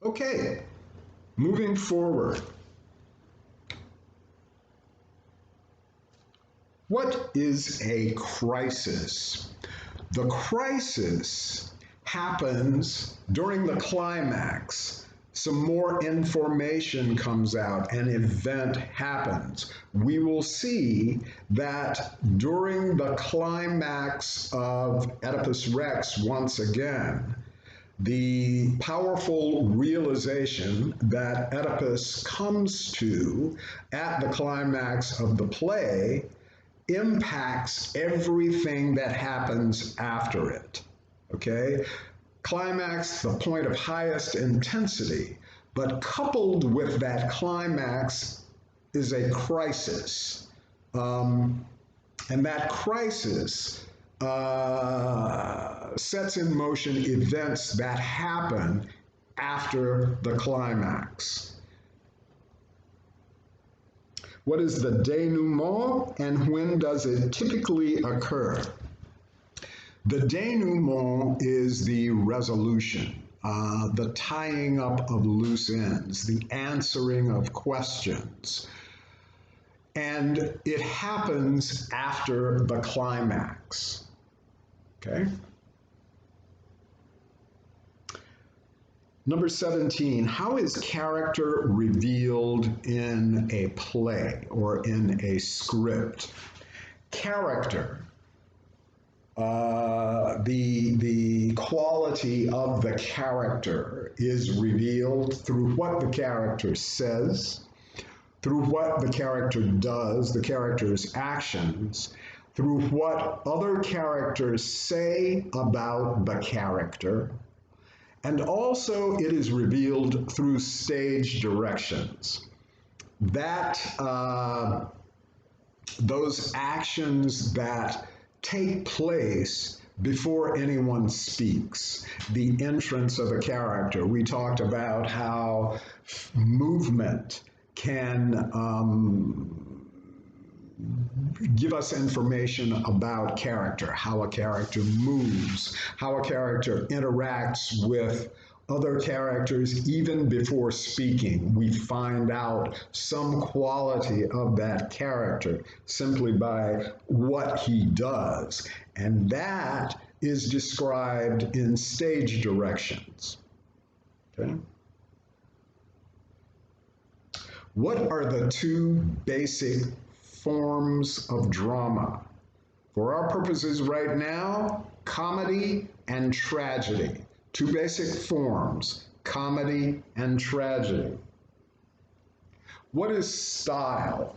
Okay, moving forward. What is a crisis? The crisis happens during the climax. Some more information comes out, an event happens. We will see that during the climax of Oedipus Rex, once again, the powerful realization that Oedipus comes to at the climax of the play impacts everything that happens after it. Okay? Climax, the point of highest intensity, but coupled with that climax is a crisis. And that crisis sets in motion events that happen after the climax. What is the denouement and when does it typically occur? The denouement is the resolution, the tying up of loose ends, the answering of questions. And it happens after the climax. Okay? Number 17, how is character revealed in a play or in a script? Character, the quality of the character is revealed through what the character says, through what the character does, the character's actions, through what other characters say about the character, and also it is revealed through stage directions. That those actions that take place before anyone speaks, the entrance of a character. We talked about how movement can give us information about character, how a character moves, how a character interacts with other characters even before speaking. We find out some quality of that character simply by what he does. And that is described in stage directions. Okay? What are the two basic forms of drama? For our purposes right now, comedy and tragedy. Two basic forms, comedy and tragedy. What is style?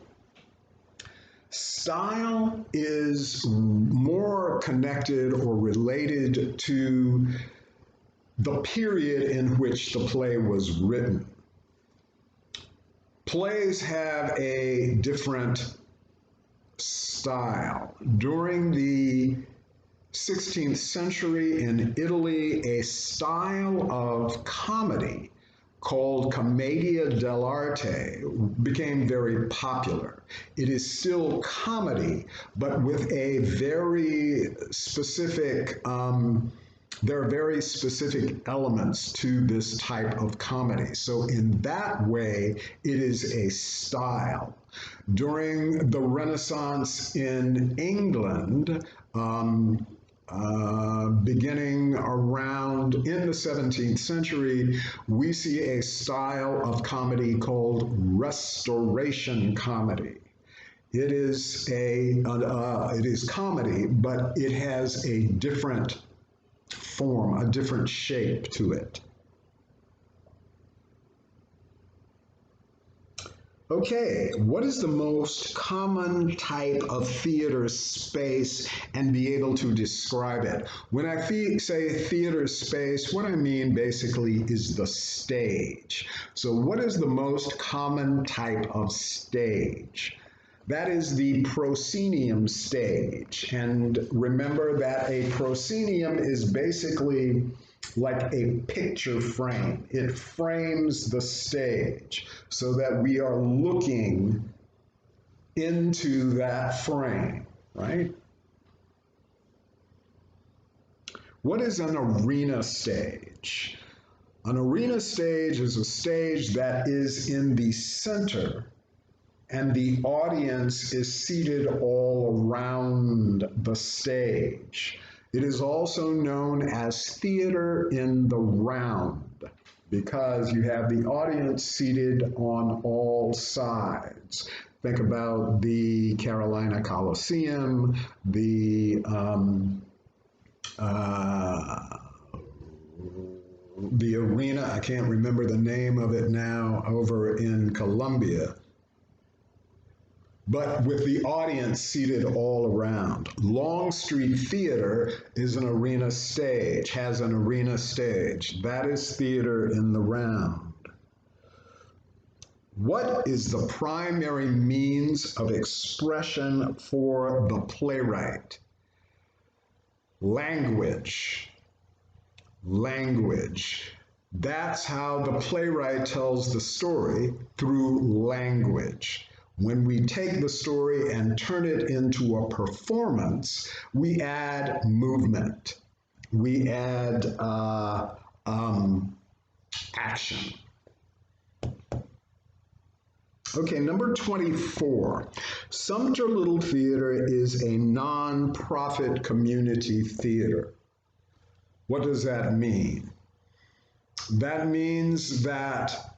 Style is more connected or related to the period in which the play was written. Plays have a different style. During the 16th century in Italy, a style of comedy called commedia dell'arte became very popular. It is still comedy, but with a very specific, there are very specific elements to this type of comedy. So in that way, it is a style. During the Renaissance in England, beginning around in the 17th century, we see a style of comedy called Restoration comedy. It is it is comedy, but it has a different form, a different shape to it. Okay, what is the most common type of theater space and be able to describe it? When I say theater space, what I mean basically is the stage. So what is the most common type of stage? That is the proscenium stage. And remember that a proscenium is basically like a picture frame. It frames the stage so that we are looking into that frame, right? What is an arena stage? An arena stage is a stage that is in the center and the audience is seated all around the stage. It is also known as theater in the round because you have the audience seated on all sides. Think about the Carolina Coliseum, uh, the arena, I can't remember the name of it now, over in Columbia, but with the audience seated all around. Longstreet Theater is an arena stage, has an arena stage. That is theater in the round. What is the primary means of expression for the playwright? Language. Language. That's how the playwright tells the story, through language. When we take the story and turn it into a performance, we add movement. We add action. Okay, number 24. Sumter Little Theater is a nonprofit community theater. What does that mean? That means that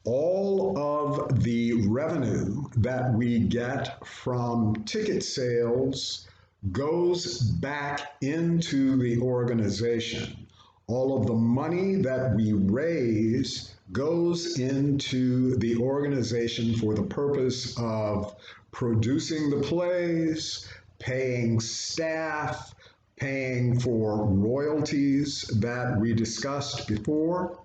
all of the revenue that we get from ticket sales goes back into the organization. All of the money that we raise goes into the organization for the purpose of producing the plays, paying staff, paying for royalties that we discussed before,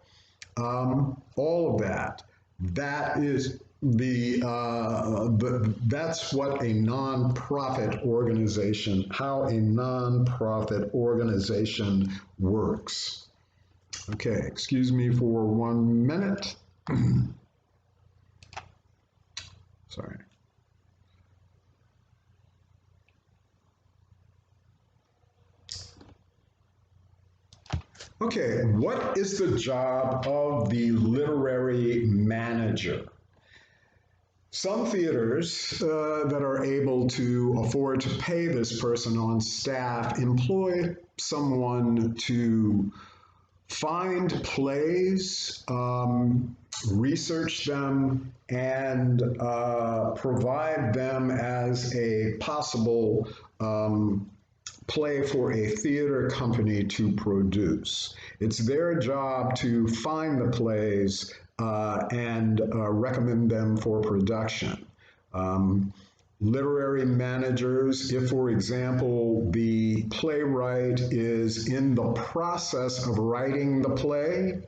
all of that. That is that's what a nonprofit organization, how a nonprofit organization works. Okay, excuse me for 1 minute. Sorry. Okay, what is the job of the literary manager? Some theaters that are able to afford to pay this person on staff employ someone to find plays, research them, and provide them as a possible play for a theater company to produce. It's their job to find the plays and recommend them for production. Literary managers, if, for example, the playwright is in the process of writing the play,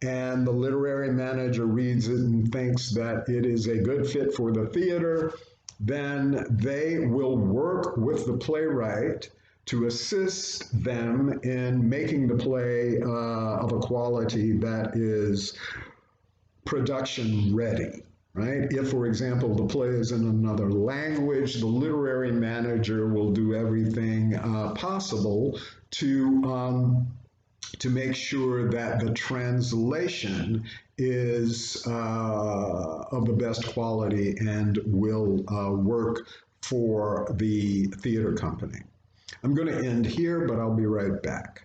and the literary manager reads it and thinks that it is a good fit for the theater, then they will work with the playwright to assist them in making the play of a quality that is production ready. Right? If, for example, the play is in another language, the literary manager will do everything possible to make sure that the translation is of the best quality and will work for the theater company. I'm going to end here, but I'll be right back.